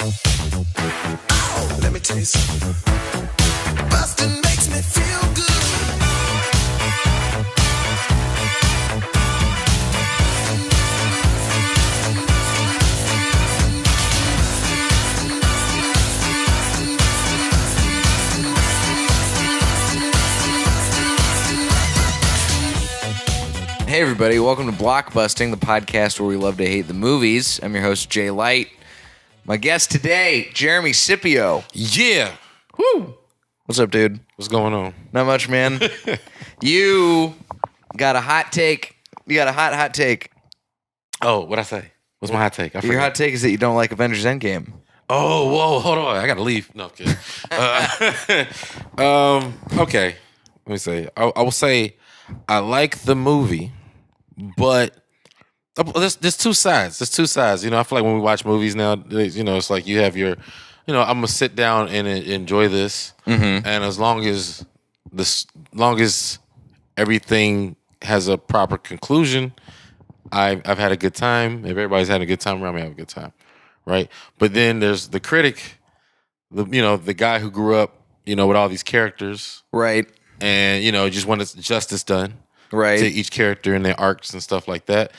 Oh, let me tell you something. Busting makes me feel good. Hey everybody, welcome to Blockbusting, the podcast where we love to hate the movies. I'm your host, Jay Light. My guest today, Jeremy Scippio. Yeah. Woo! What's up, dude? What's going on? Not much, man. You got a hot take. You got a hot take. Oh, what'd I say? What's my hot take? I Your forgot. hot take is that you don't like Avengers Endgame. Oh, whoa, hold on. I gotta leave. No, I'm kidding. Okay. Let me say. I will say I like the movie, but there's two sides. There's two sides. You know, I feel like when we watch movies now, you know, it's like you have your, you know, I'm gonna sit down and enjoy this, and as long as everything has a proper conclusion, I've had a good time. If everybody's had a good time around me, I have a good time, right? But then there's the critic, the guy who grew up, you know, with all these characters, Right. and you know, just wanted justice done, Right. to each character and their arcs and stuff like that.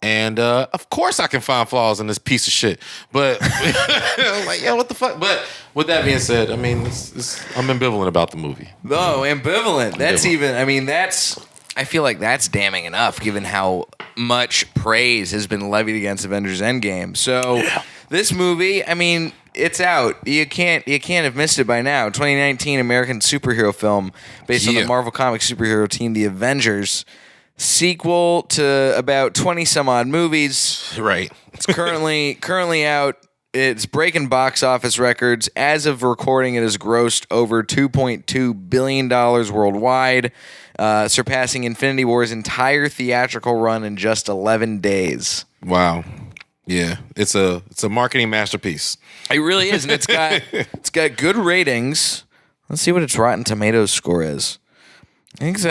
And of course, I can find flaws in this piece of shit. But I'm like, yeah, what the fuck? But with that being said, I mean, I'm ambivalent about the movie. Oh, ambivalent. That's Ambivalent. even, I mean, I feel like that's damning enough given how much praise has been levied against Avengers Endgame. So this movie, I mean, it's out. You can't have missed it by now. 2019 American superhero film based on the Marvel Comics superhero team, the Avengers. Sequel to about 20 some odd movies. Right. It's currently out. It's breaking box office records. As of recording, it has grossed over $2.2 billion worldwide, surpassing Infinity War's entire theatrical run in just 11 days. Wow. Yeah, it's a marketing masterpiece. It really is, and it's got good ratings. Let's see what its Rotten Tomatoes score is. I think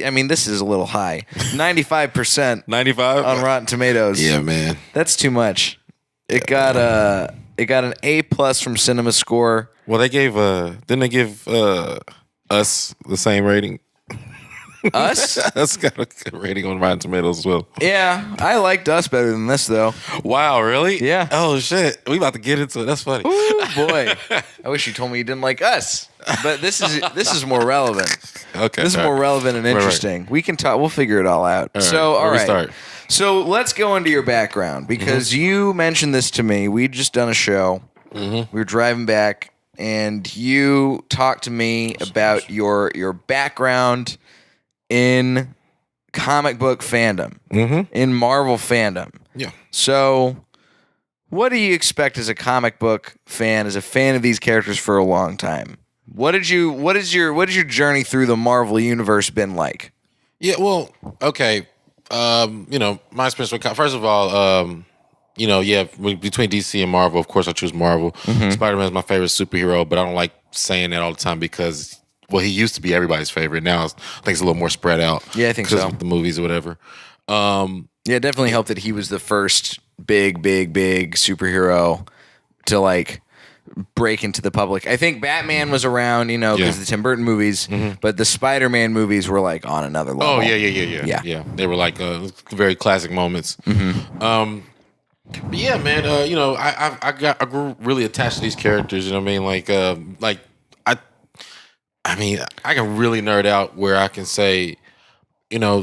I mean, this is a little high. 95%. 95 on Rotten Tomatoes. Yeah, man. That's too much. It got an A+ from Cinema Score. Well, didn't they give us the same rating? Us? Us got a good rating on Rotten Tomatoes as well. Yeah, I liked Us better than this though. Wow, really? Yeah. Oh shit, we about to get into it. That's funny. Ooh, boy. I wish you told me you didn't like Us. But this is more relevant. Okay. This is more relevant and interesting. We can talk. We'll figure it all out. So, all Where we right. start? So let's go into your background because you mentioned this to me. We'd just done a show. We were driving back, and you talked to me about your background in comic book fandom, in Marvel fandom. Yeah. So, what do you expect as a comic book fan, as a fan of these characters for a long time? What is your journey through the Marvel universe been like? Yeah. Well, okay. You know, my experience with first of all, you know, yeah, between DC and Marvel, of course, I choose Marvel. Spider-Man is my favorite superhero, but I don't like saying that all the time because, well, he used to be everybody's favorite. Now I think it's a little more spread out. Yeah, I think so. With the movies or whatever. Yeah, it definitely helped that he was the first big superhero to like break into the public. I think Batman was around, you know, because the Tim Burton movies, but the Spider-Man movies were like on another level. Oh yeah. They were like very classic moments. But yeah, man. You know, I grew really attached to these characters. You know what I mean? I mean, I can really nerd out where I can say, you know,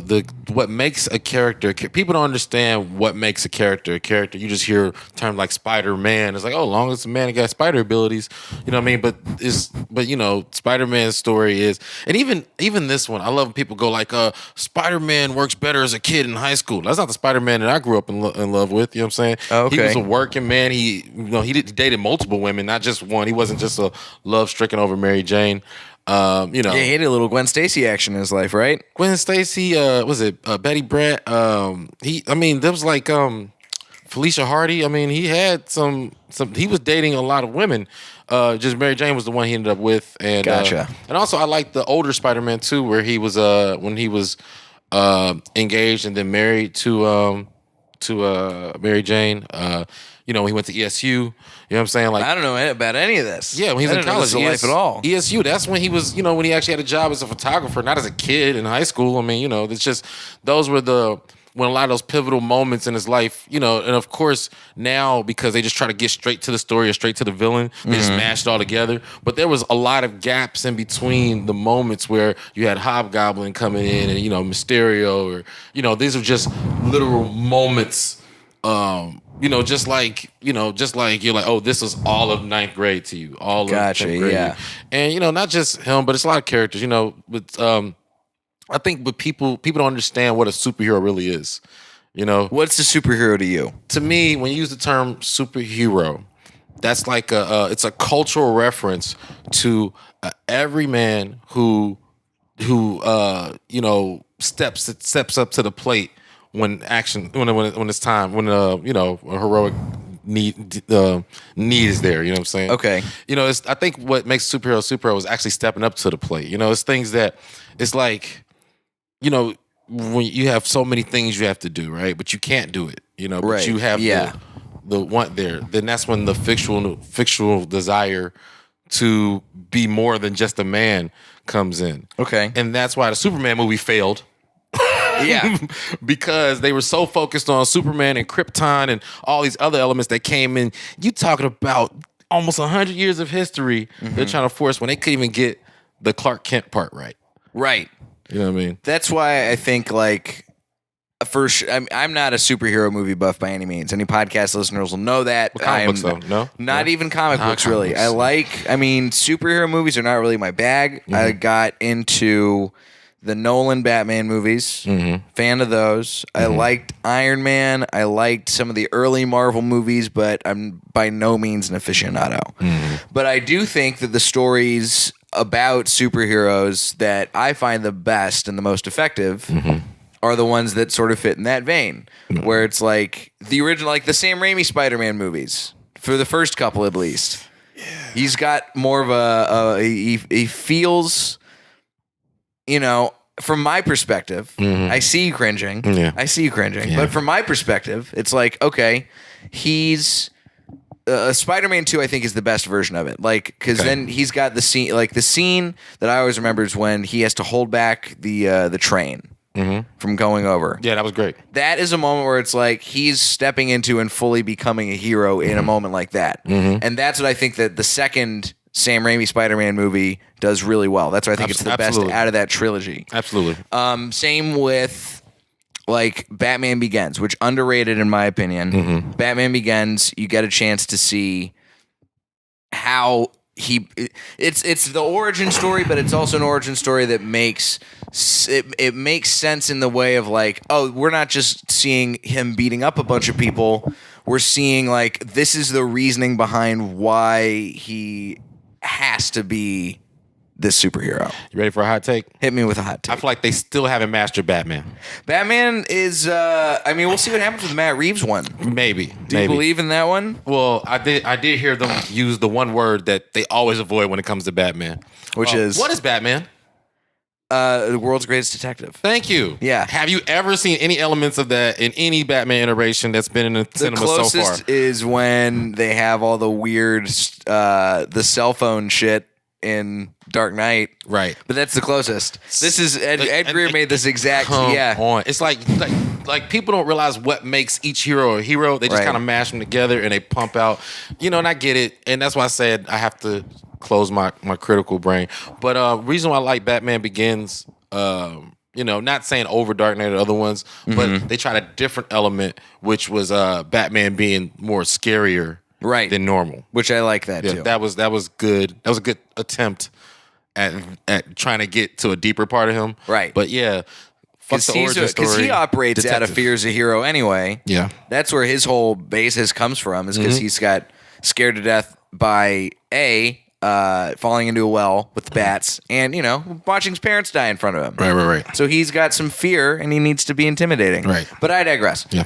what makes a character. People don't understand what makes a character a character. You just hear terms like Spider-Man. It's like, oh, long as the man got spider abilities, you know what I mean? But you know, Spider-Man's story is, and even this one, I love when people go like, Spider-Man works better as a kid in high school. That's not the Spider-Man that I grew up in love with. You know what I'm saying? Oh, okay. He was a working man. He dated multiple women, not just one. He wasn't just a love stricken over Mary Jane. You know, Yeah, he had a little Gwen Stacy action in his life, right? Gwen Stacy, was it Betty Brant? There was like Felicia Hardy. I mean, he had some. He was dating a lot of women. Just Mary Jane was the one he ended up with. And Gotcha. And also, I like the older Spider-Man too, where he was when he was engaged and then married to to Mary Jane. You know, when he went to ESU. You know what I'm saying? Like, I don't know about any of this. yeah, when he was in college, life at all. ESU. That's when he was, you know, when he actually had a job as a photographer, not as a kid in high school. I mean, you know, it's just those were when a lot of those pivotal moments in his life, you know, and of course now because they just try to get straight to the story or straight to the villain, they just mashed it all together. But there was a lot of gaps in between the moments where you had Hobgoblin coming in and, you know, Mysterio, or, you know, these are just literal moments. You know, just like you're like, oh, this is all of ninth grade to you, all of 10th grade. Yeah. And you know, not just him, but it's a lot of characters. You know, but I think with people don't understand what a superhero really is. You know, What's a superhero to you? to me, when you use the term superhero, that's like it's a cultural reference to every man who you know steps up to the plate when it's time, when you know, a heroic need is there. You know what I'm saying? Okay. You know, I think what makes superhero is actually stepping up to the plate. You know, it's things that it's like, you know, when you have so many things you have to do, right? But you can't do it. You know, but Right. you have Yeah. the want there. Then that's when the fictional desire to be more than just a man comes in. Okay. And that's why the Superman movie failed. Yeah. Because they were so focused on Superman and Krypton and all these other elements that came in. You talking about almost 100 years of history they're trying to force when they couldn't even get the Clark Kent part right. Right. You know what I mean? That's why I think, like, I'm not a superhero movie buff by any means. Any podcast listeners will know that. What comic books, though? No? Not No? even comic Not books, comic really. books. I mean, superhero movies are not really my bag. I got into the Nolan Batman movies. Fan of those. I liked Iron Man. I liked some of the early Marvel movies, but I'm by no means an aficionado. But I do think that the stories about superheroes that I find the best and the most effective are the ones that sort of fit in that vein, where it's like the original, like the Sam Raimi SpiderMan movies, for the first couple at least. Yeah. He's got more of he feels, you know, from my perspective, I see you cringing. Yeah. I see you cringing. Yeah. But from my perspective, it's like, okay, he's Spider-Man 2, I think, is the best version of it. Like, because then he's got the scene, like the scene that I always remember is when he has to hold back the train from going over. Yeah, that was great. That is a moment where it's like he's stepping into and fully becoming a hero in a moment like that. And that's what I think that the second Sam Raimi Spider-Man movie does really well. That's why I think it's the best out of that trilogy. Absolutely. Same with like Batman Begins, which underrated in my opinion. Batman Begins, you get a chance to see how it's the origin story, but it's also an origin story that makes it makes sense in the way of like, oh, we're not just seeing him beating up a bunch of people. We're seeing like this is the reasoning behind why he has to be this superhero. You ready for a hot take? Hit me with a hot take. I feel like they still haven't mastered Batman. Batman is, I mean, we'll see what happens with the Matt Reeves one. Maybe. Do you believe in that one? Well, I did hear them use the one word that they always avoid when it comes to Batman. Which is? What is Batman? The world's greatest detective. Thank you. Yeah. Have you ever seen any elements of that in any Batman iteration that's been in the cinema so far? The closest is when they have all the weird, the cell phone shit in Dark Knight. Right. But that's the closest. This is, Ed Greer made this exact, Come on. It's like people don't realize what makes each hero a hero. They just kind of mash them together and they pump out, you know, and I get it. And that's why I said I have to close my critical brain. But reason why I like Batman Begins, you know, not saying over Dark Knight or other ones, but they tried a different element, which was Batman being more scarier than normal. Which I like that too. That was good. That was a good attempt at trying to get to a deeper part of him. Right. But yeah, fuck the origin story. Because he operates out of fear as a hero anyway. Yeah. That's where his whole basis comes from, is because he's got scared to death by falling into a well with the bats and, you know, watching his parents die in front of him. Right. So he's got some fear and he needs to be intimidating. Right. But I digress. Yeah.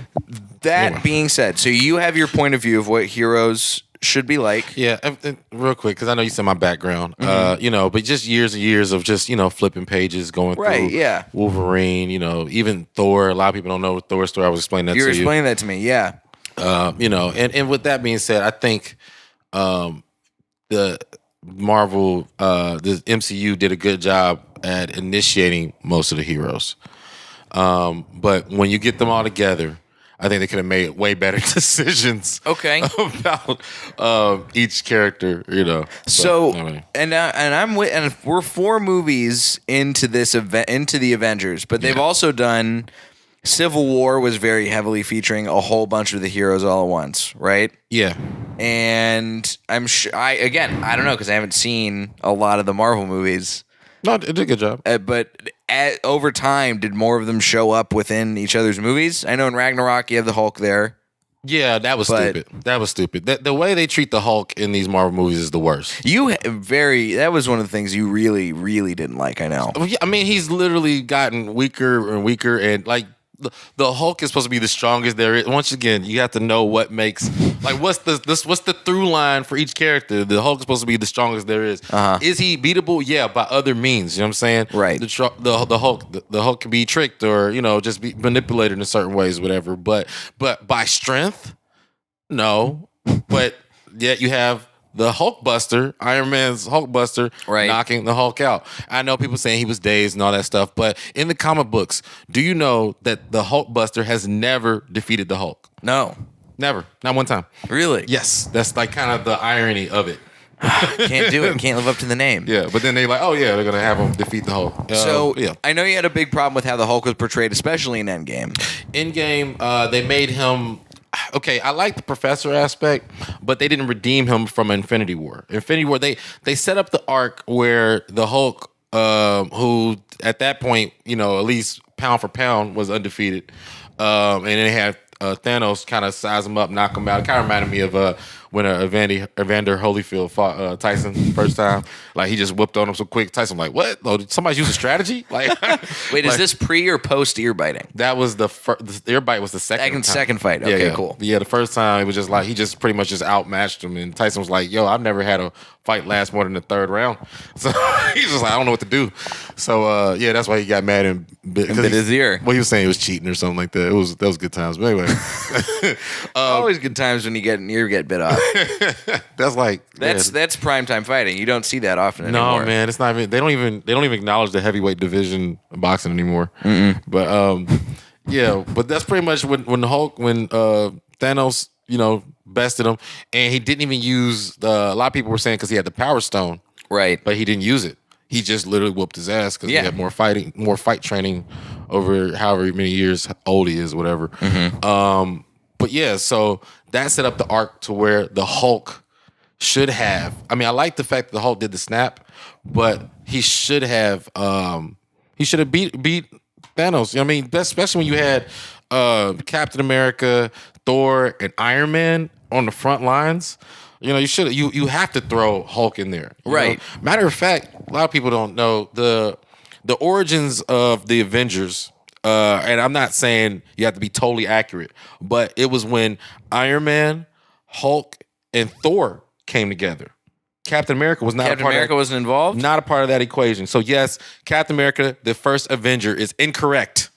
That being said, so you have your point of view of what heroes should be like. Yeah, and real quick, because I know you said my background, but just years and years of just, flipping pages, going through Wolverine, even Thor. A lot of people don't know Thor's story. I was explaining that to you. You're explaining that to me, yeah. And with that being said, I think the Marvel, the MCU did a good job at initiating most of the heroes. But when you get them all together, I think they could have made way better decisions. Okay. About each character, So, and we're 4 movies into this event, into the Avengers, but they've also done Civil War was very heavily featuring a whole bunch of the heroes all at once, right? Yeah. And I'm sure I don't know because I haven't seen a lot of the Marvel movies. No, it did a good job. But over time, did more of them show up within each other's movies? I know in Ragnarok you have the Hulk there. Yeah, that was stupid. That was stupid. The way they treat the Hulk in these Marvel movies is the worst. That was one of the things you really, really didn't like, I know. I mean, he's literally gotten weaker and weaker, and like the Hulk is supposed to be the strongest there is. Once again, you have to know what makes what's the through line for each character. The Hulk is supposed to be the strongest there is. Is he beatable? Yeah, by other means. You know what I'm saying? Right. The Hulk can be tricked or just be manipulated in certain ways, whatever. But by strength, no. But yet you have the Hulkbuster, Iron Man's Hulkbuster, knocking the Hulk out. I know people saying he was dazed and all that stuff, but in the comic books, do you know that the Hulkbuster has never defeated the Hulk? No. Never. Not one time. Really? Yes. That's like kind of the irony of it. Can't do it. Can't live up to the name. Yeah, but then they're like, oh yeah, they're going to have him defeat the Hulk. Yeah. I know you had a big problem with how the Hulk was portrayed, especially in Endgame. Endgame, they made him... Okay, I like the professor aspect, but they didn't redeem him from Infinity War. Infinity War, they set up the arc where the Hulk, who at that point, at least pound for pound was undefeated, and they had Thanos kind of size him up, knock him out. It kind of reminded me of when Evander Holyfield fought Tyson first time. Like, he just whooped on him so quick. Tyson like, what? Oh, did somebody use a strategy? Like, wait, is this pre or post ear biting? That was the ear bite was the second fight. Okay, cool. Yeah, the first time it was just like he just pretty much just outmatched him, and Tyson was like, yo, I've never had a fight last more than the 3rd round. So he's just like, I don't know what to do. So that's why he got mad and bit his ear. Well, he was saying he was cheating or something like that. That was good times. But anyway, always good times when you get an ear get bit off. That's primetime fighting. You don't see that often anymore. No, man, it's not even. They don't even acknowledge the heavyweight division of boxing anymore. But but that's pretty much when Thanos bested him, and he didn't even use a lot of people were saying because he had the Power Stone, right? But he didn't use it. He just literally whooped his ass because he had more fight training over however many years old he is, whatever. But yeah, so that set up the arc to where the Hulk should have. I mean, I like the fact that the Hulk did the snap, but he should have. He should have beat Thanos. You know what I mean, especially when you had Captain America, Thor, and Iron Man on the front lines. You have to throw Hulk in there, right? Matter of fact, a lot of people don't know the origins of the Avengers. And I'm not saying you have to be totally accurate, but it was when Iron Man, Hulk, and Thor came together. Captain America was not Captain America wasn't involved? Not a part of that equation. So yes, Captain America, the first Avenger, is incorrect.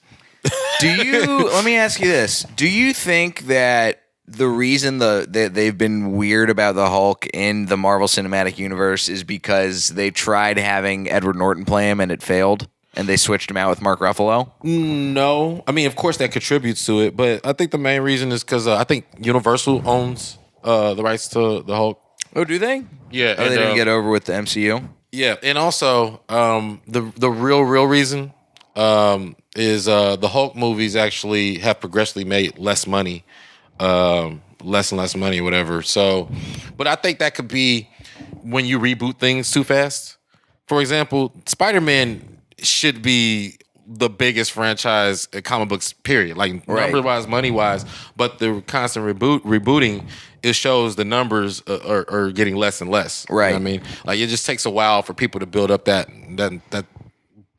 Let me ask you this. Do you think that the reason that they've been weird about the Hulk in the Marvel Cinematic Universe is because they tried having Edward Norton play him and it failed? And they switched him out with Mark Ruffalo? No. I mean, of course, that contributes to it. But I think the main reason is because I think Universal owns the rights to the Hulk. Oh, do they? Yeah. They didn't get over with the MCU? Yeah. And also, the real reason is the Hulk movies actually have progressively made less money, less and less money, whatever. So, but I think that could be when you reboot things too fast. For example, SpiderMan should be the biggest franchise in comic books, period. Like number-wise, money-wise, but the constant rebooting, it shows the numbers are getting less and less. Right. You know what I mean? Like, it just takes a while for people to build up that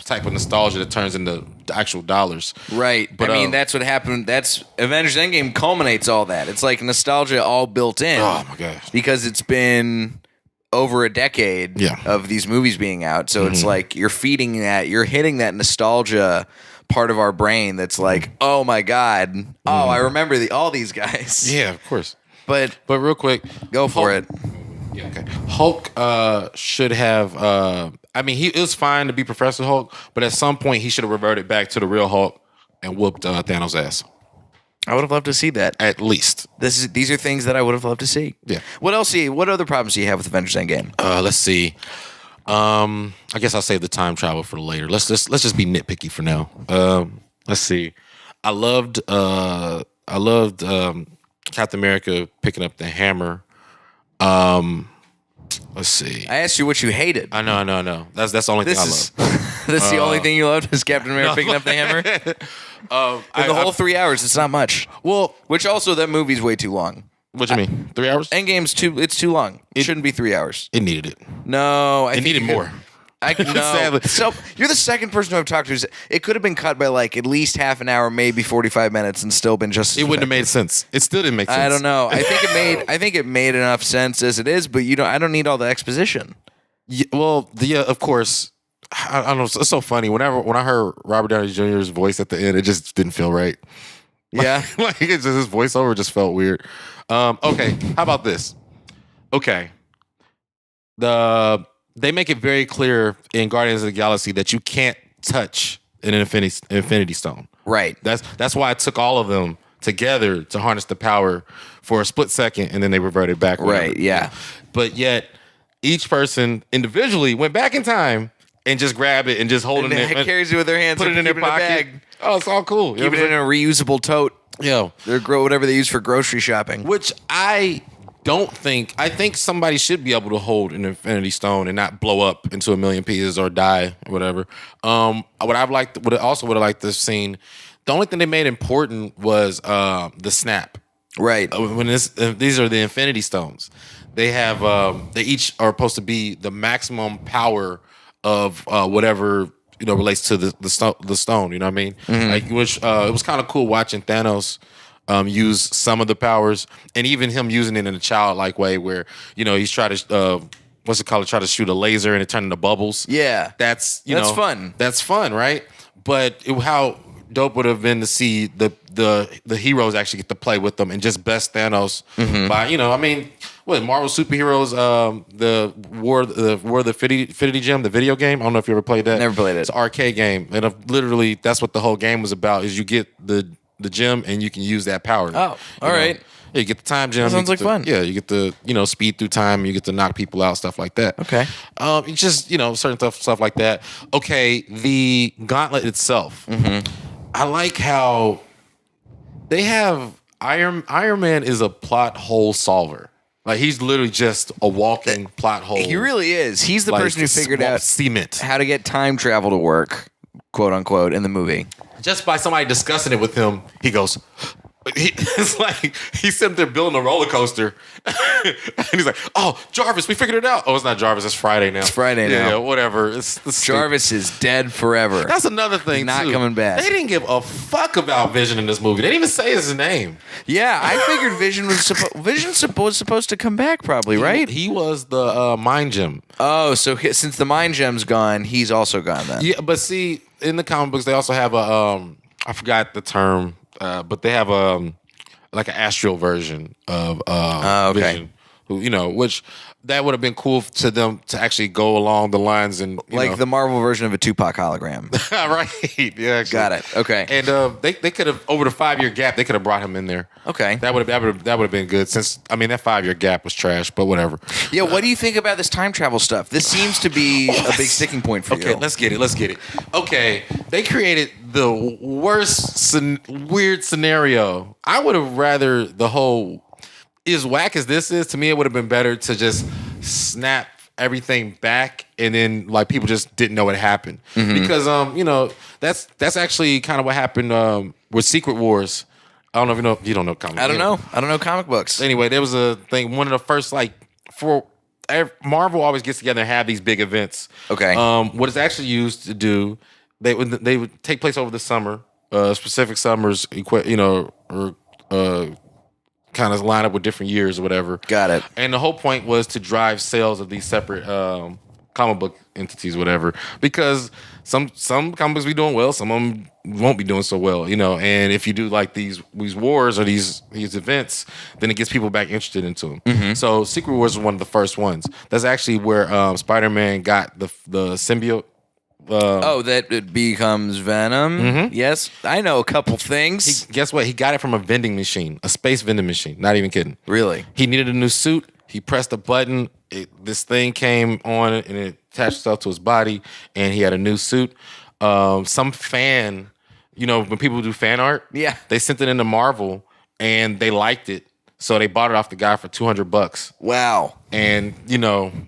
type of nostalgia that turns into the actual dollars. Right. But I mean, that's what happened. That's Avengers Endgame culminates all that. It's like nostalgia all built in. Oh my gosh. Because it's been over a decade of these movies being out. So it's like you're feeding that, you're hitting that nostalgia part of our brain that's like, oh my God. Oh, I remember all these guys. Yeah, of course. But real quick, go for it. Yeah, okay. Hulk should have. I mean, it was fine to be Professor Hulk, but at some point he should have reverted back to the real Hulk and whooped Thanos' ass. I would have loved to see that. At least. These are things that I would have loved to see. Yeah. What else? What other problems do you have with Avengers Endgame? Let's see. I guess I'll save the time travel for later. Let's just be nitpicky for now. Let's see. I loved Captain America picking up the hammer. Let's see. I asked you what you hated. I know. That's the only thing I love. That's the only thing you loved is Captain America picking up the hammer? In the whole 3 hours, it's not much. Well, which also that movie's way too long. What do you mean? 3 hours? Endgame's too long. It shouldn't be 3 hours. It needed it. No, it needed more. No. So you're the second person who I've talked to. It could have been cut by like at least half an hour, maybe 45 minutes, and still been just. It wouldn't have made sense. It still didn't make sense. I don't know. I think it made enough sense as it is, but I don't need all the exposition. Yeah, well, of course. I don't know. It's so funny. When I heard Robert Downey Jr.'s voice at the end, it just didn't feel right. Yeah, like it's just, his voiceover just felt weird. Okay, how about this? Okay, they make it very clear in Guardians of the Galaxy that you can't touch an Infinity Stone. Right. That's why it took all of them together to harness the power for a split second, and then they reverted back. Right. Yeah. But yet, each person individually went back in time and just grab it and just hold it. And carries it with their hands. Put it in their pocket. Bag. Oh, it's all cool. Keep it in a reusable tote. Yeah. They're whatever they use for grocery shopping. Which I don't think. I think somebody should be able to hold an Infinity Stone and not blow up into a million pieces or die or whatever. What I also would have liked this scene. The only thing they made important was the snap. Right. When these are the Infinity Stones, they have they each are supposed to be the maximum power of whatever relates to the stone. You know what I mean? Mm-hmm. Like which it was kind of cool watching Thanos use some of the powers, and even him using it in a childlike way, where he's trying to try to shoot a laser and it turned into bubbles. Yeah, that's fun. That's fun, right? But how dope would have been to see the heroes actually get to play with them and just best Thanos by what Marvel superheroes the War of the Infinity Gem, the video game. I don't know if you ever played that. Never played it. It's an arcade game, and literally that's what the whole game was about. Is you get the gem and you can use that power. Oh, all right. Yeah, you get the time gem. That sounds like fun. Yeah, you get the speed through time. You get to knock people out, stuff like that. Okay. It's just certain stuff like that. Okay, the gauntlet itself. Mm-hmm. I like how they have Iron Man is a plot hole solver. Like he's literally just a walking plot hole. He really is. He's the person who figured out cement how to get time travel to work, quote unquote, in the movie. Just by somebody discussing it with him, he goes. It's like he's sitting there building a roller coaster, and he's like, "Oh, Jarvis, we figured it out." Oh, it's not Jarvis. It's Friday now. It's Friday now. Yeah, whatever. Jarvis is dead forever. That's another thing. Not coming back. They didn't give a fuck about Vision in this movie. They didn't even say his name. Yeah, I figured Vision was supposed to come back, probably, right? He was the mind gem. Oh, so since the mind gem's gone, he's also gone then. Yeah, but see, in the comic books, they also have a I forgot the term. But they have like an astral version of Vision, who which that would have been cool to them to actually go along the lines and the Marvel version of a Tupac hologram. Right? Yeah, actually. Got it. Okay. And they could have over the 5-year gap they could have brought him in there. Okay. That would have been good since that 5-year gap was trash, but whatever. Yeah. What do you think about this time travel stuff? This seems to be a big sticking point for you. Okay, let's get it. Okay, they created the worst weird scenario. I would have rather the whole as whack as this is. To me, it would have been better to just snap everything back and then like people just didn't know what happened because that's actually kind of what happened with Secret Wars. I don't know if you don't know comic. I don't know. I don't know comic books. Anyway, there was a thing. One of the first Marvel always gets together and have these big events. Okay. What it's actually used to do, they would take place over the summer, specific summers, or kind of line up with different years or whatever. Got it. And the whole point was to drive sales of these separate comic book entities, whatever. Because some comic books be doing well, some of them won't be doing so well, And if you do like these wars or these events, then it gets people back interested into them. Mm-hmm. So Secret Wars was one of the first ones. That's actually where Spider-Man got the symbiote. That it becomes Venom. Mm-hmm. Yes, I know a couple things. Guess what? He got it from a vending machine, a space vending machine. Not even kidding. Really? He needed a new suit. He pressed a button. This thing came on and it attached itself to his body, and he had a new suit. Some fan, when people do fan art, Yeah. they sent it into Marvel and they liked it, so they bought it off the guy for $200. Wow. And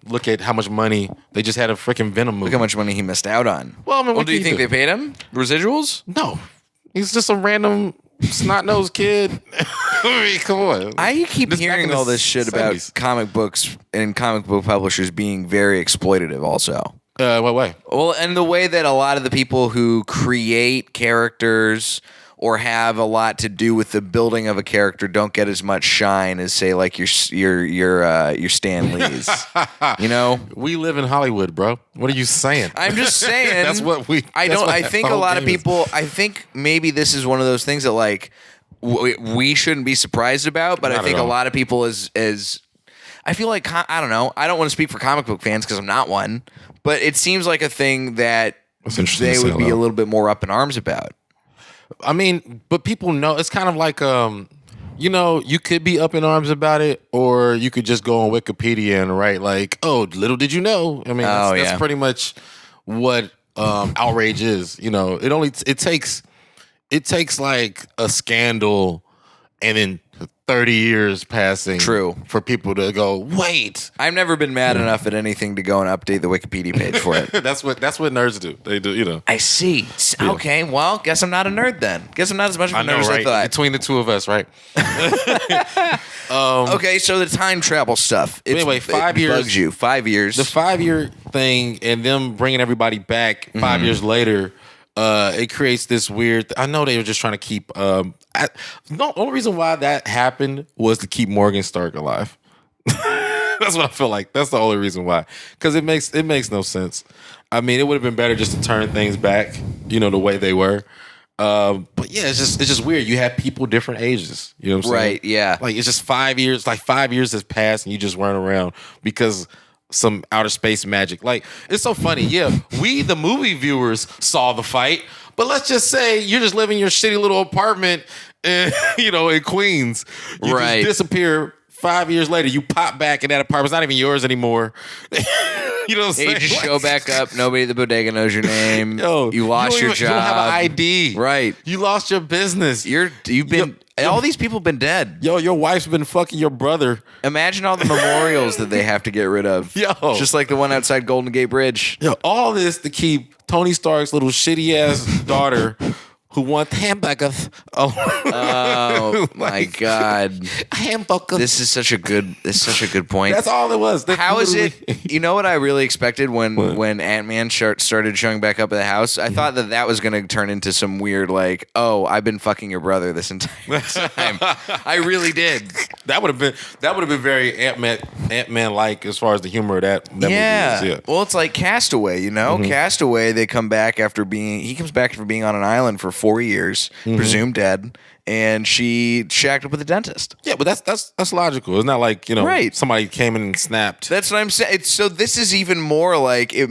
look at how much money they just had a freaking Venom movie. Look how much money he missed out on. Well, I mean, what do you think they paid him? Residuals? No, he's just a random snot-nosed kid. I mean, come on. I keep hearing all this shit 70s. about comic books and comic book publishers being very exploitative also. What way? Well, and the way that a lot of the people who create characters or have a lot to do with the building of a character don't get as much shine as, say, like your Stan Lees. We live in Hollywood, bro. What are you saying? I'm just saying. That's what we. I think a lot of people. I think maybe this is one of those things that like we shouldn't be surprised about, but Not I think at a all. lot of people is. I feel like I don't know. I don't want to speak for comic book fans because I'm not one, but it seems like a thing that That's interesting they to would say be aloud. a little bit more up in arms about. I mean, but people know it's kind of like you could be up in arms about it, or you could just go on Wikipedia and write like, "Oh, little did you know." I mean, that's pretty much what outrage is. It takes like a scandal and then 30 years passing. True. For people to go, wait. I've never been mad enough at anything to go and update the Wikipedia page for it. That's what nerds do. They do. I see. Okay, well, guess I'm not a nerd then. Guess I'm not as much of a nerd as I thought. Between the two of us, right? Okay, so the time travel stuff. Anyway, 5 years. Bugs you. 5 years. The 5-year thing and them bringing everybody back 5 years later, it creates this weird. I know they were just trying to keep. The only reason why that happened was to keep Morgan Stark alive. That's what I feel like. That's the only reason why. Because it makes no sense. I mean, it would have been better just to turn things back, the way they were. But yeah, it's just weird. You have people different ages. You know what I'm saying? Right, yeah. Like it's just 5 years. Like 5 years has passed and you just weren't around because some outer space magic. Like it's so funny. Yeah, we the movie viewers saw the fight, but let's just say you're just living in your shitty little apartment, in Queens. You Right. just disappear. 5 years later, you pop back and that apartment's not even yours anymore. You know what I'm saying? You just show back up. Nobody at the bodega knows your name. Yo, you lost your job. You don't have an ID. Right. You lost your business. You've been. All these people have been dead. Yo, your wife's been fucking your brother. Imagine all the memorials that they have to get rid of. Yo. Just like the one outside Golden Gate Bridge. Yo, all this to keep Tony Stark's little shitty ass daughter who wants hamburgers. Oh my God. Hamburgers. This is such a good point. That's all it was. How is it? You know what I really expected when AntMan started showing back up at the house? I thought that was going to turn into some weird like, oh, I've been fucking your brother this entire time. I really did. That would have been very Ant-Man like as far as the humor of that movie is. Yeah. Well, it's like Castaway, Castaway, he comes back after being on an island for 4 years, presumed dead, and she shacked up with a dentist. Yeah, but that's logical. It's not like, Right. somebody came in and snapped. That's what I'm saying. So this is even more like I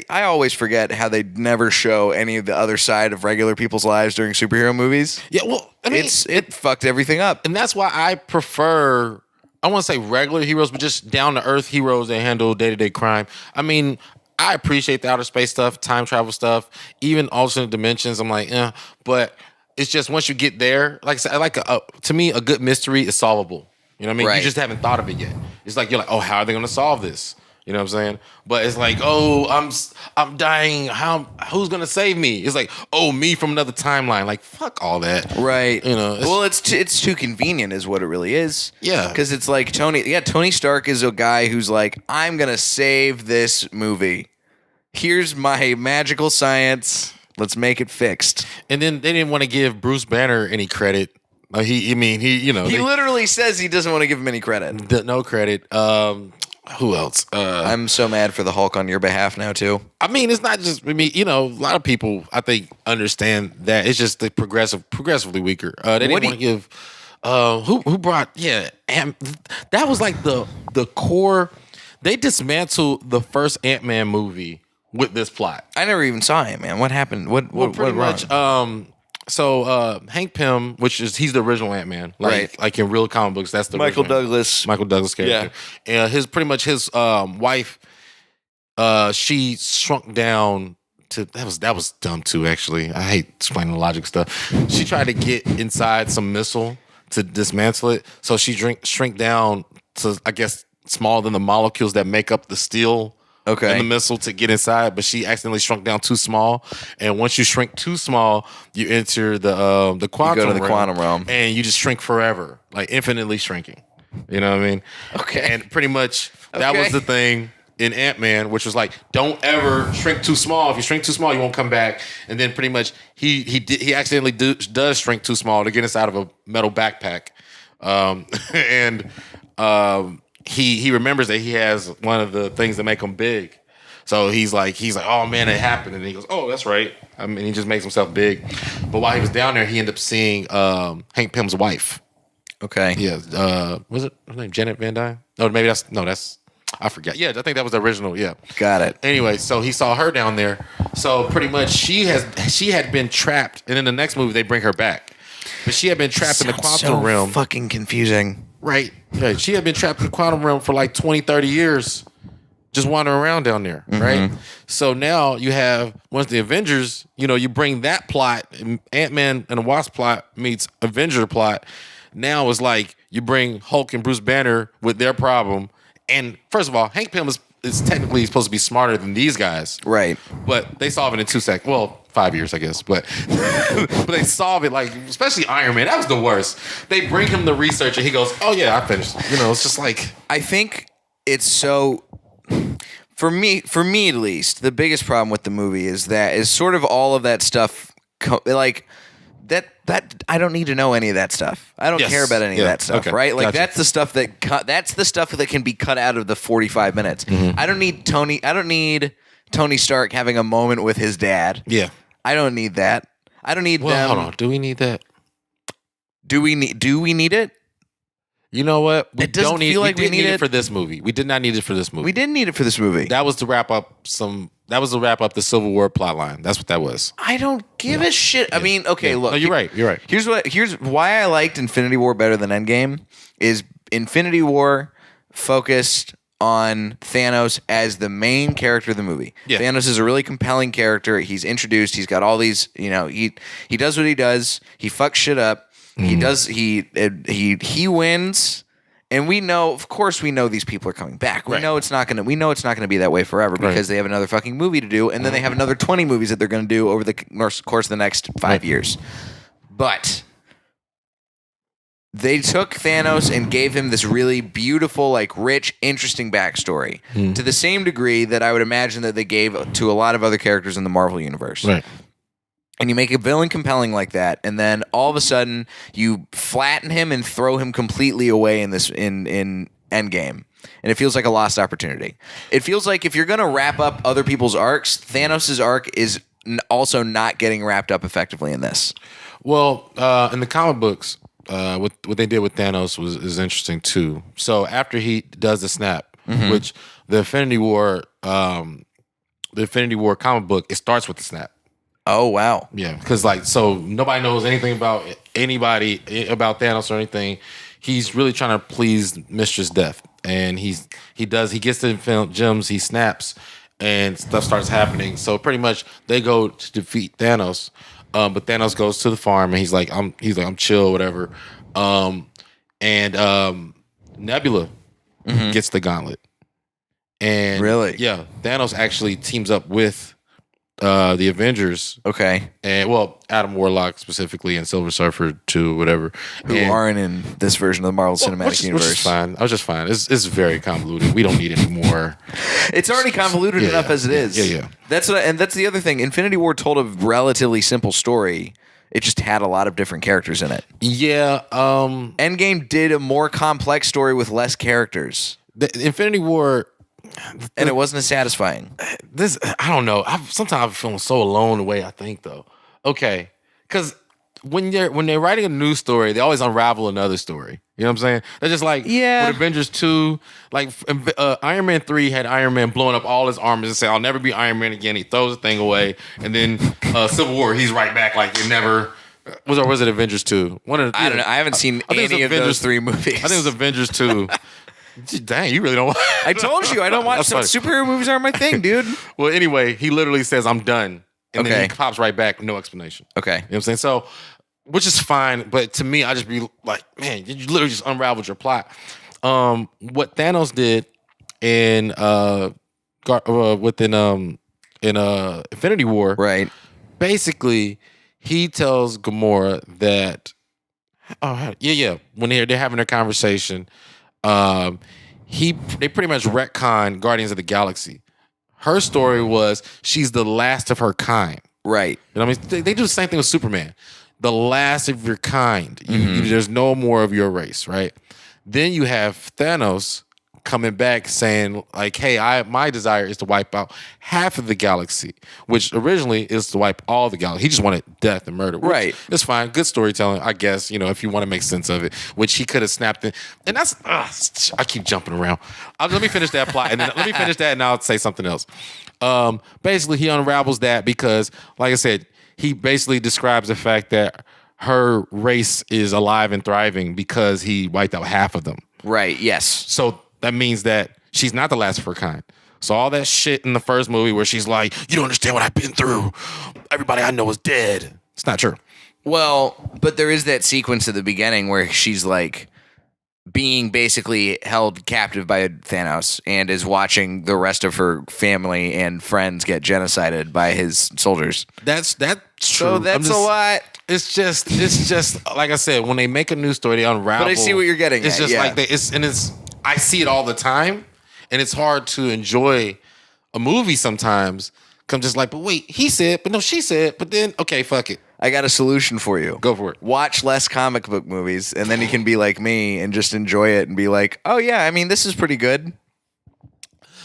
always forget how they never show any of the other side of regular people's lives during superhero movies. Yeah, well, I mean, it fucked everything up. and that's why I prefer, I want to say regular heroes, but just down to earth heroes that handle day-to-day crime. I mean, I appreciate the outer space stuff, time travel stuff, even alternate dimensions. I'm like, but it's just once you get there, like I said, to me, a good mystery is solvable. You know what I mean? Right. You just haven't thought of it yet. It's like you're like, oh, how are they going to solve this? You know what I'm saying? But it's like, oh, I'm dying. Who's gonna save me? It's like, oh, me from another timeline. Like, fuck all that. Right. You know. Well, it's too convenient, is what it really is. Yeah. Because it's like Tony Stark is a guy who's like, I'm gonna save this movie. Here's my magical science. Let's make it fixed. And then they didn't want to give Bruce Banner any credit. He literally says he doesn't want to give him any credit. No credit. Who else? I'm so mad for the Hulk on your behalf now too. I mean, it's not just. I mean, a lot of people I think understand that it's just the progressively weaker. They didn't want to give. Who brought? Yeah, that was like the core. They dismantled the first AntMan movie with this plot. I never even saw it, man. What happened? What pretty much? So Hank Pym, he's the original AntMan, right? Like in real comic books, that's the Michael original Douglas character. Yeah, and his wife, she shrunk down to that was dumb too. Actually, I hate explaining the logic stuff. She tried to get inside some missile to dismantle it, so she shrink down to, I guess, smaller than the molecules that make up the steel. Okay. In the missile to get inside, but she accidentally shrunk down too small. And once you shrink too small, you enter the quantum. You go to the quantum realm, and you just shrink forever, like infinitely shrinking. You know what I mean? Okay. And pretty much that was the thing in AntMan, which was like, don't ever shrink too small. If you shrink too small, you won't come back. And then pretty much he accidentally does shrink too small to get inside of a metal backpack, He remembers that he has one of the things that make him big. So he's like, oh man, it happened. And he goes, oh, that's right. I mean, he just makes himself big. But while he was down there, he ended up seeing Hank Pym's wife. Okay. Yeah. Was it her name? Janet Van Dyne? No, maybe that's I forget. Yeah, I think that was the original. Yeah. Got it. Anyway, so he saw her down there. So pretty much she had been trapped. And in the next movie, they bring her back. But she had been trapped in the quantum realm. Fucking confusing. Right. She had been trapped in the quantum realm for like 20, 30 years, just wandering around down there, right? So now you have, once the Avengers, you bring that plot, Ant-Man and the Wasp plot meets Avenger plot. Now it's like you bring Hulk and Bruce Banner with their problem. And first of all, Hank Pym is technically supposed to be smarter than these guys. Right. But they solve it in 2 seconds. Well, 5 years, I guess. But they solve it, like, especially Iron Man. That was the worst. They bring him the research and he goes, oh yeah, I finished. It's just like, I think it's so, for me at least, the biggest problem with the movie is sort of all of that stuff, like that I don't need to know any of that stuff. I don't care about any of that stuff, right? Like that's the stuff that can be cut out of the 45 minutes. I don't need Tony Stark having a moment with his dad. Yeah. I don't need that. I don't need them. Hold on. Do we need that? Do we need it? You know what? We don't feel like we need it for this movie. We did not need it for this movie. We didn't need it for this movie. That was to wrap up the Civil War plotline. That's what that was. I don't give a shit. I mean, okay, look. No, you're right. You're right. Here's why I liked Infinity War better than Endgame is Infinity War focused on Thanos as the main character of the movie. Yeah. Thanos is a really compelling character. He's introduced. He's got all these, he does what he does. He fucks shit up. He does. He wins, and we know. Of course, we know these people are coming back. We know it's not gonna. We know it's not gonna be that way forever because they have another fucking movie to do, and then they have another 20 movies that they're gonna do over the course of the next 5 years. But they took Thanos and gave him this really beautiful, like rich, interesting backstory to the same degree that I would imagine that they gave to a lot of other characters in the Marvel universe. Right. And you make a villain compelling like that, and then all of a sudden you flatten him and throw him completely away in Endgame, and it feels like a lost opportunity. It feels like if you're going to wrap up other people's arcs, Thanos' arc is also not getting wrapped up effectively in this. Well, in the comic books, what they did with Thanos is interesting too. So after he does the snap, which the Infinity War comic book, it starts with the snap. Oh wow! Yeah, because so nobody knows anything about Thanos or anything. He's really trying to please Mistress Death, and he gets the gems, he snaps, and stuff starts happening. So pretty much they go to defeat Thanos, but Thanos goes to the farm and he's like I'm chill, whatever. And Nebula gets the gauntlet. And Really? yeah, Thanos actually teams up with the Avengers. Okay. And Adam Warlock specifically and Silver Surfer too, whatever. Who aren't in this version of the Marvel Cinematic Universe. Which is fine. I was just fine. It's very convoluted. We don't need any more. It's already convoluted enough as it is. Yeah. That's the other thing. Infinity War told a relatively simple story. It just had a lot of different characters in it. Yeah. Endgame did a more complex story with less characters. The Infinity War. And it wasn't as satisfying. I don't know. Sometimes I'm feeling so alone the way I think though. Okay, because when they're writing a new story, they always unravel another story. You know what I'm saying? They're just like with Avengers 2, like Iron Man 3 had Iron Man blowing up all his armors and say, "I'll never be Iron Man again." He throws the thing away, and then Civil War, he's right back like it never. Was it Avengers 2? I don't know. I haven't seen any of those three movies. I think it was Avengers 2. Dang, you really don't watch. I told you I don't watch superhero movies aren't my thing, dude. Well, anyway, he literally says, "I'm done." And then he pops right back with no explanation. Okay. You know what I'm saying? So, which is fine, but to me, I just be like, man, you literally just unraveled your plot. What Thanos did in Infinity War, right? Basically, he tells Gamora that, when they're having their conversation, they pretty much retcon Guardians of the Galaxy. Her story was she's the last of her kind. Right. You know what I mean? They do the same thing with Superman. The last of your kind. There's no more of your race, right? Then you have Thanos coming back saying, like, hey, my desire is to wipe out half of the galaxy, which originally is to wipe all the galaxy. He just wanted death and murder. Right. It's fine. Good storytelling, I guess, if you want to make sense of it, which he could have snapped in. And that's, I keep jumping around. Let me finish that plot, and then let me finish that, and I'll say something else. Basically, he unravels that because, like I said, he basically describes the fact that her race is alive and thriving because he wiped out half of them. Right, yes. So that means that she's not the last of her kind. So all that shit in the first movie where she's like, you don't understand what I've been through. Everybody I know is dead. It's not true. Well, but there is that sequence at the beginning where she's like being basically held captive by Thanos and is watching the rest of her family and friends get genocided by his soldiers. That's true. So that's a lot. It's just like I said, when they make a new story, they unravel. But I see what you're getting It's at, just like I see it all the time, and it's hard to enjoy a movie sometimes. Come just like, but wait, he said, but no, she said, but then okay, fuck it. I got a solution for you. Go for it. Watch less comic book movies, and then you can be like me and just enjoy it and be like, oh yeah, I mean, this is pretty good.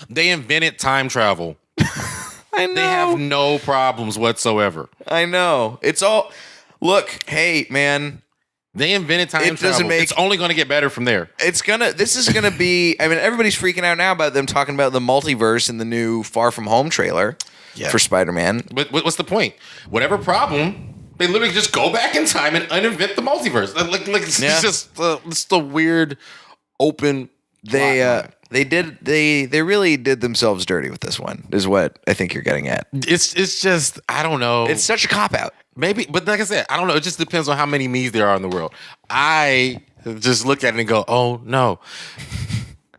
They invented time travel. I know. They have no problems whatsoever. I know. It's all... Look, hey, man. They invented time travel. It's only going to get better from there. This is going to be... I mean, everybody's freaking out now about them talking about the multiverse in the new Far From Home trailer for Spider-Man. But what's the point? Whatever problem... They literally just go back in time and uninvent the multiverse. It's just it's the weird open. They really did themselves dirty with this one. Is what I think you're getting at. It's just I don't know. It's such a cop out. Maybe, but like I said, I don't know. It just depends on how many me's there are in the world. I just look at it and go, oh no.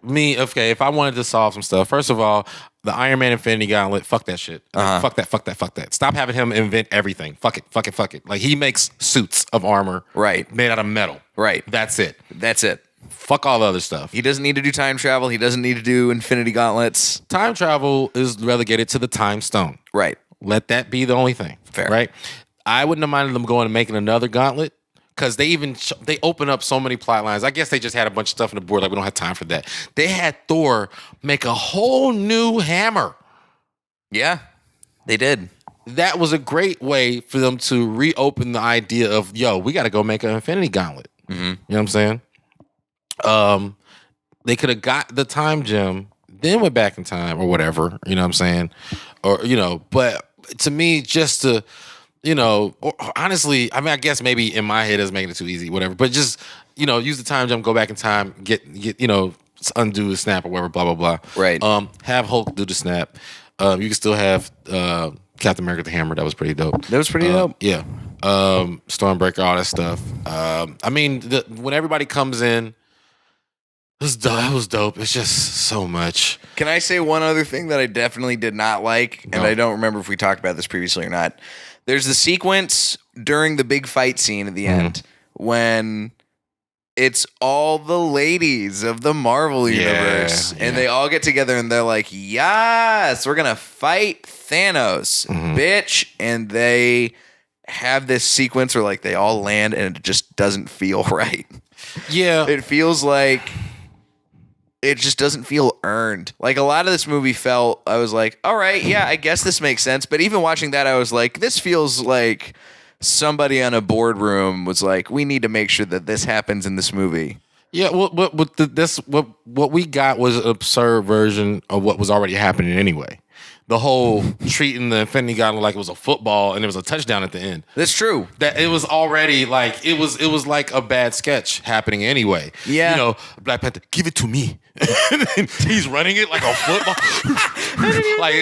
If I wanted to solve some stuff, first of all, the Iron Man Infinity Gauntlet, fuck that shit. Fuck that. Stop having him invent everything. Fuck it. Like, he makes suits of armor. Right. Made out of metal. Right. That's it. Fuck all the other stuff. He doesn't need to do time travel. He doesn't need to do Infinity Gauntlets. Time travel is relegated to the Time Stone. Right. Let that be the only thing. Fair. Right? I wouldn't have minded them going and making another gauntlet. Because they open up so many plot lines. I guess they just had a bunch of stuff on the board. Like, we don't have time for that. They had Thor make a whole new hammer. Yeah, they did. That was a great way for them to reopen the idea of, we got to go make an Infinity Gauntlet. Mm-hmm. You know what I'm saying? They could have got the time gem, then went back in time or whatever. You know what I'm saying? Or, but to me, just to... or honestly, I mean, I guess maybe in my head it's making it too easy, whatever. But just, use the time jump, go back in time, get undo the snap or whatever, blah, blah, blah. Right. Have Hulk do the snap. You can still have Captain America the Hammer. That was pretty dope. Yeah. Stormbreaker, all that stuff. I mean, when everybody comes in, It was dope. It's just so much. Can I say one other thing that I definitely did not like, and I don't remember if we talked about this previously or not. There's the sequence during the big fight scene at the end when it's all the ladies of the Marvel universe, and they all get together and they're like, "Yes, we're gonna fight Thanos, bitch!" And they have this sequence where like they all land, and it just doesn't feel right. Yeah, It feels like it just doesn't feel earned. Like a lot of this movie felt, I was like, all right, yeah, I guess this makes sense. But even watching that, I was like, this feels like somebody on a boardroom was like, we need to make sure that this happens in this movie. Yeah, what we got was an absurd version of what was already happening anyway. The whole treating the Infinity Gauntlet like it was a football and there was a touchdown at the end. That's true. That it was already like it was like a bad sketch happening anyway. Yeah. You know, Black Panther, give it to me. And he's running it like a football. Like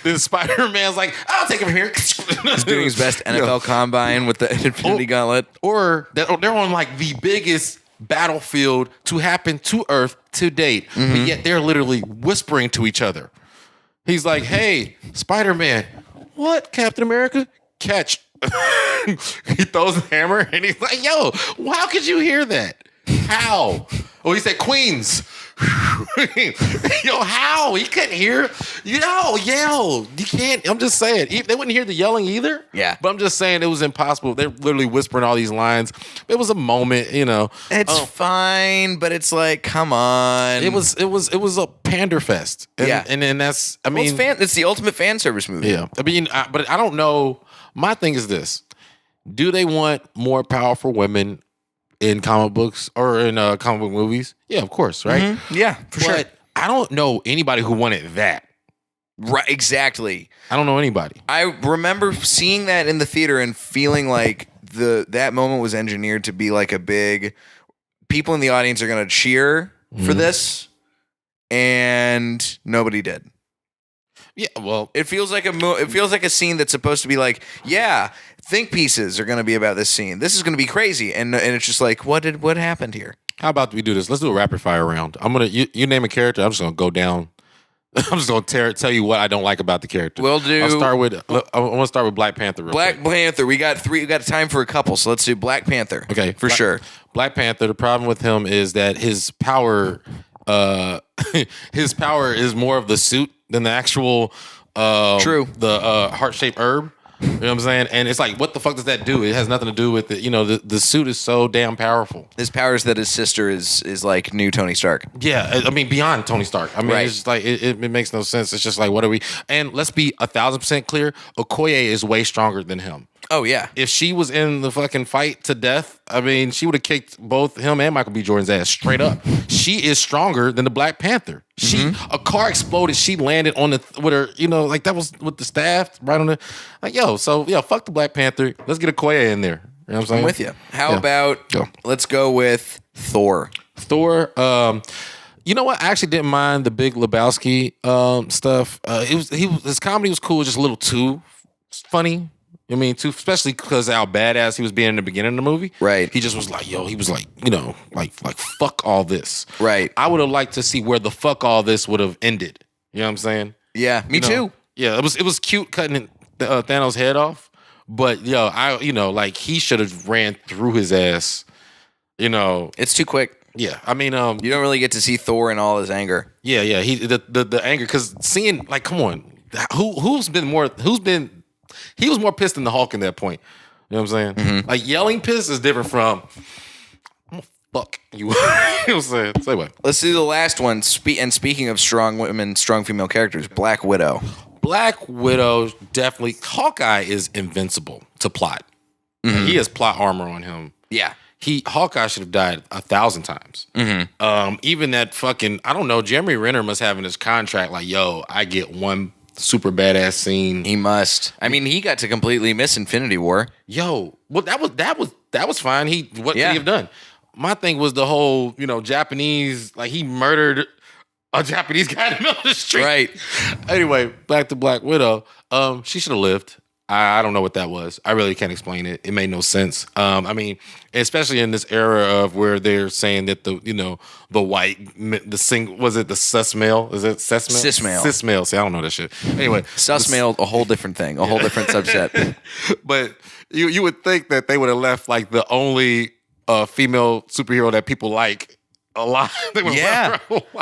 then Spider-Man's like, I'll take him here. He's doing his best NFL combine with the Infinity Gauntlet. Or they're on like the biggest battlefield to happen to Earth to date, but yet they're literally whispering to each other. He's like, "Hey, Spider-Man, what? Captain America, catch!" He throws the hammer, and he's like, "Yo, how could you hear that? How?" Oh, he said, "Queens." Yo, how? He couldn't hear. Yell. You can't. I'm just saying. They wouldn't hear the yelling either. Yeah. But I'm just saying it was impossible. They're literally whispering all these lines. It was a moment, you know. It's fine, but it's like, come on. It was a pander fest. And then that's, I mean. It's the ultimate fan service movie. Yeah. I mean, but I don't know. My thing is this. Do they want more powerful women in comic books or in comic book movies? Yeah, of course, right? Yeah, for sure. But I don't know anybody who wanted that. Right, exactly. I don't know anybody. I remember seeing that in the theater and feeling like that moment was engineered to be like a big, people in the audience are going to cheer for this, and nobody did. Yeah, well, It feels like a scene that's supposed to be like, yeah, think pieces are going to be about this scene. This is going to be crazy, and it's just like, what happened here? how about we do this? Let's do a rapid fire round. I'm gonna you name a character. I'm just gonna go down. I'm just gonna tell you what I don't like about the character. We'll do. I want to start with Black Panther. Black Panther. We got three. We got time for a couple, so let's do Black Panther. Okay, for sure. Black Panther. The problem with him is that his power, his power is more of the suit than the actual. True. The heart-shaped herb. You know what I'm saying? And it's like, what the fuck does that do? It has nothing to do with it. You know, the suit is so damn powerful. His power is that his sister is like new Tony Stark. Yeah, I mean, beyond Tony Stark. I mean, Right. it's just like, it makes no sense. It's just like, what are we? And let's be 1,000% clear. Okoye is way stronger than him. Oh yeah. If she was in the fucking fight to death, I mean, she would have kicked both him and Michael B. Jordan's ass straight up. She is stronger than the Black Panther. A car exploded. She landed on with her, you know, like that was with the staff right on the, like, fuck the Black Panther. Let's get Okoye in there. You know what I'm saying? I'm with you. How about let's go with Thor. Thor. You know what? I actually didn't mind the Big Lebowski stuff. His comedy was cool, just a little too funny. I mean, especially because how badass he was being in the beginning of the movie. Right. He just was like, he was like, you know, like fuck all this. Right. I would have liked to see where the fuck all this would have ended. You know what I'm saying? Yeah, me too. Yeah, it was cute cutting Thanos' head off, but like he should have ran through his ass. You know, It's too quick. yeah. I mean, You don't really get to see Thor in all his anger. yeah. He the anger, because seeing, like, come on, he was more pissed than the Hulk in that point. You know what I'm saying? Like, yelling piss is different from fuck you. You know what I'm saying? Say what? Let's do the last one. And speaking of strong women, strong female characters, Black Widow. Black Widow, definitely. Hawkeye is invincible to plot. He has plot armor on him. Yeah. Hawkeye should have died 1,000 times. Even that fucking, I don't know, Jeremy Renner must have in his contract, like, yo, I get one super badass scene. He must. I mean, he got to completely miss Infinity War. Yo, well, that was fine. What could he have done? My thing was the whole, Japanese, like, he murdered a Japanese guy in the middle of the street. Right. Anyway, back to Black Widow. She should have lived. I don't know what that was. I really can't explain it. It made no sense. I mean, especially in this era of where they're saying that the sus male? Is it cis male? Cis male. Cis male. See, I don't know that shit. Anyway, Sus male, a whole different thing, a whole different subset. but you would think that they would have left like the only female superhero that people like alive. Yeah,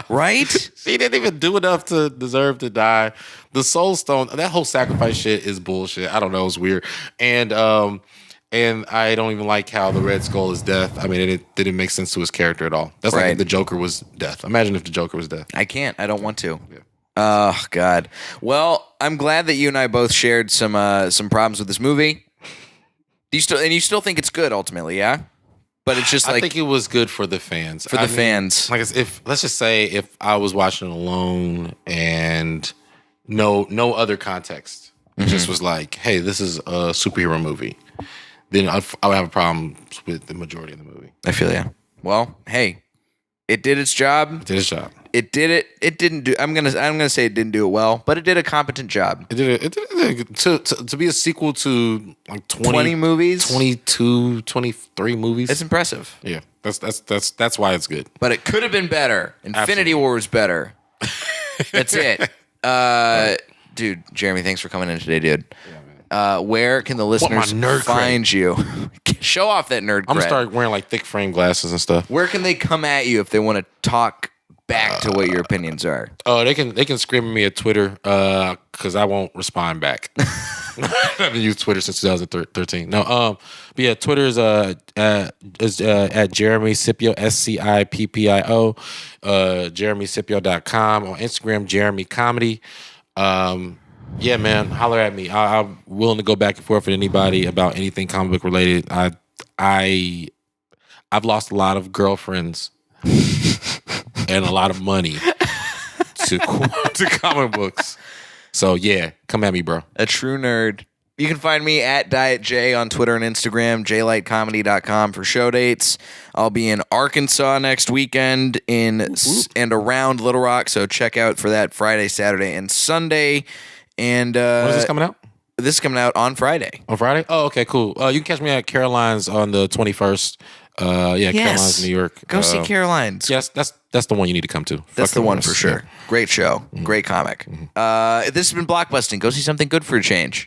right? She didn't even do enough to deserve to die. The Soul Stone, that whole sacrifice shit is bullshit. I don't know, it's weird. And I don't even like how the Red Skull is death. I mean, it didn't make sense to his character at all. That's like if the Joker was death. Imagine if the Joker was death. I can't. I don't want to. Yeah. Oh God. Well, I'm glad that you and I both shared some problems with this movie. You still think it's good ultimately, yeah? But it's just like I think it was good for the fans. Fans. Like let's just say if I was watching alone and no other context, it just was like, hey, this is a superhero movie, then I would have a problem with the majority of the movie. I feel ya. Well, hey, it did its job. It did its job. It did it. It didn't do. I'm gonna say it didn't do it well, but it did a competent job. It did to be a sequel to like 20 movies, 22, 23 movies. It's impressive. Yeah, that's why it's good. But it could have been better. Infinity War was better. That's it. Dude, Jeremy, thanks for coming in today, dude. Where can the listeners find you? Show off that nerd cred. I'm gonna start wearing like thick frame glasses and stuff. Where can they come at you if they want to talk back to what your opinions are? Oh, they can scream at me at Twitter because I won't respond back. I haven't used Twitter since 2013. No, but yeah, Twitter is at Jeremy Scippio, Scippio, JeremyScippio.com. On Instagram, Jeremy Comedy. Yeah, man, holler at me. I'm willing to go back and forth with anybody about anything comic book related. I've lost a lot of girlfriends and a lot of money to comic books. So yeah, come at me, bro. A true nerd. You can find me at Diet J on Twitter and Instagram, jlightcomedy.com for show dates. I'll be in Arkansas next weekend and around Little Rock, so check out for that Friday, Saturday, and Sunday. And when is this coming out? This is coming out on Friday. On Friday? Oh, okay, cool. You can catch me at Caroline's on the 21st. Caroline's, New York. Go see Caroline's. Yes, that's the one you need to come to. That's the one for sure. Great show. Great comic. This has been Blockbusting. Go see something good for a change.